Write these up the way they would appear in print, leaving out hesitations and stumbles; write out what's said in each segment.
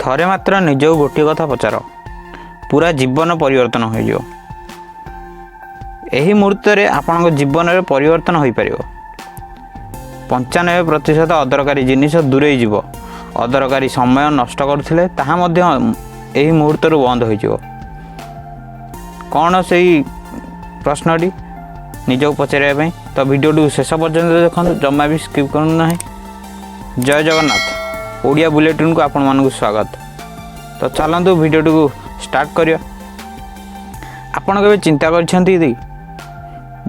थरे मात्र निजको गोटे कथा पचार पूरा जीवन परिवर्तन हो यही मुहूर्त में आपण जीवन में परिवर्तन हो पार 95% अदरकारी जिनिस दूरे जीव अदरकारी समय नष्ट करथिले ताहा मध्य एही मुहूर्त बंद हो कौन से प्रश्नटी निजक पचारे तो वीडियो शेष पर्यंत देखो जमा भी स्किप करूँ ना। जय जगन्नाथ ओडिया बुलेटिन को आपण मानक स्वागत। तो चलतु वीडियो को स्टार्ट करिया। आपण के चिंता करछंती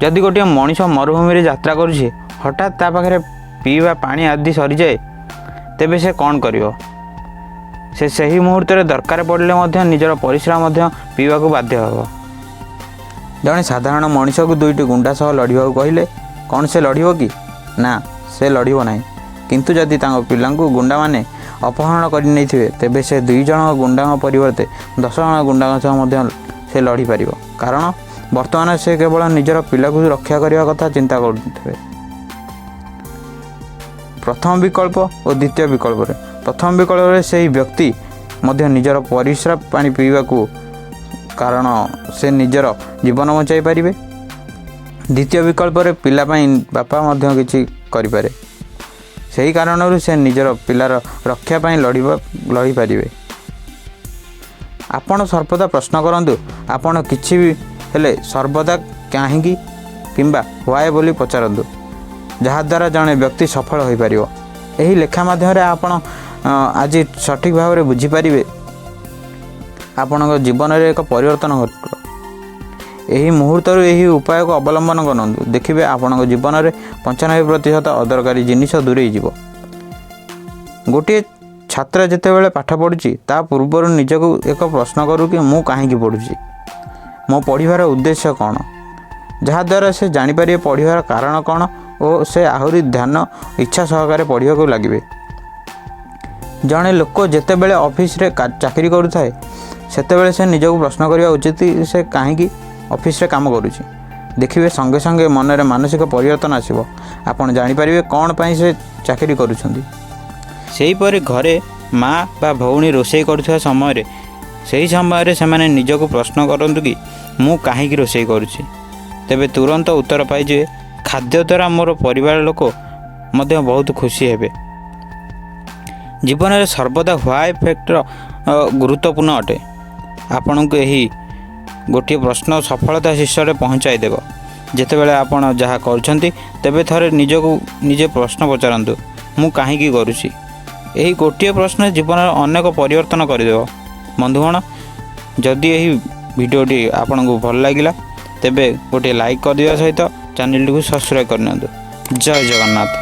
जदि गोटे मनीष मरुभूमि रे यात्रा करुछे हठात ता पाखरे पीवा पानी आदि सरी जाए तेबे से कौन करियो से सही मुहूर्त रे दरकार पड़ले मध्य निजर परिश्रम मध्य पीवा को बाध्य हो। जड़े साधारण मनीष को दुईटी गुंडा सह लड़वा कहले कौन से लड़ो कि ना से लड़ो ना किंतु जदि पिला गुंडा माने अपहरण करने तेबे से 2 जन गुंडा परिवर्ते 10 जन गुंडा सह से लड़ी पार कारण वर्तमान से केवल निजर पिला को रक्षा करने कथा चिंता करुवे। प्रथम विकल्प और द्वितीय विकल्प रे प्रथम विकल्प से व्यक्ति मध्य निजर परिश्रा पानी पीवा को कारण से निजर जीवन बचाई पारे। द्वितीय विकल्प रे पिला बापा मध्य किछि करि पारे सही कारण से निजर पिलार रक्षा पाई लड़ी पारे। आपण सर्वदा प्रश्न करंतु आपण किछि भी हेले सर्वदा काहेकि किंबा व्हाय बोली पचारंतु जहाद्वारा जड़े व्यक्ति सफल हो पार। यही लेखा माध्यम आपण आज सठिक भाव में बुझीपारे आपण जीवन में एक परिवर्तन घट यही मुहूर्त यही उपाय को अवलंबन करूँ देखिए आपण जीवन में 95% अदरकारी जिनिस दूरे जीव। गोटे छात्र जितेबाला पाठ पढ़ुची ता पूर्व निजको एक प्रश्न करूँ कि मु कहीं पढ़ुची मो पढ़ार उद्देश्य कौन जहाद्वारा से जानीपर पढ़ार कारण कौन और से आहरी ध्यान इच्छा सहकारे पढ़ा को लगे। जड़े लोक जिते बड़े ऑफिस रे चाकरी करुए सेतेबेले से निजको प्रश्न करवा उचित से कहीं ऑफिस रे काम करुँची देखिए संगे संगे मन में मानसिक परिवर्तन आसो आपड़ जानीपर कौन पाई से चाकरी करुँच। घरे माँ बा भौणी रोषे करुवा समय सही समय से निजको प्रश्न करंतु कि मु कहीं रोषे करुँची तेबे तुरंत उत्तर पाइजे खाद्य द्वारा मोर परिवार लोक मध्य बहुत खुशी हेबे। जीवन में सर्वदा व्हाय फैक्टर गुरुत्वपूर्ण अटे। आपण को यही गोटे प्रश्न सफलता शीर्ष में पहुँचाई देव जितेबाला आपण जहाँ करुँच तेबे थरे निजको निजे प्रश्न पचारतु मु कहीं करुँची यही गोटे प्रश्न जीवन में अनेक परिवर्तन करदेव। बंधुगण जदि यही वीडियोटी आपन को भल लगिला तेबे गोटे लाइक कर दिया सहित चैनल को सब्सक्राइब करनियंतु। जय जगन्नाथ।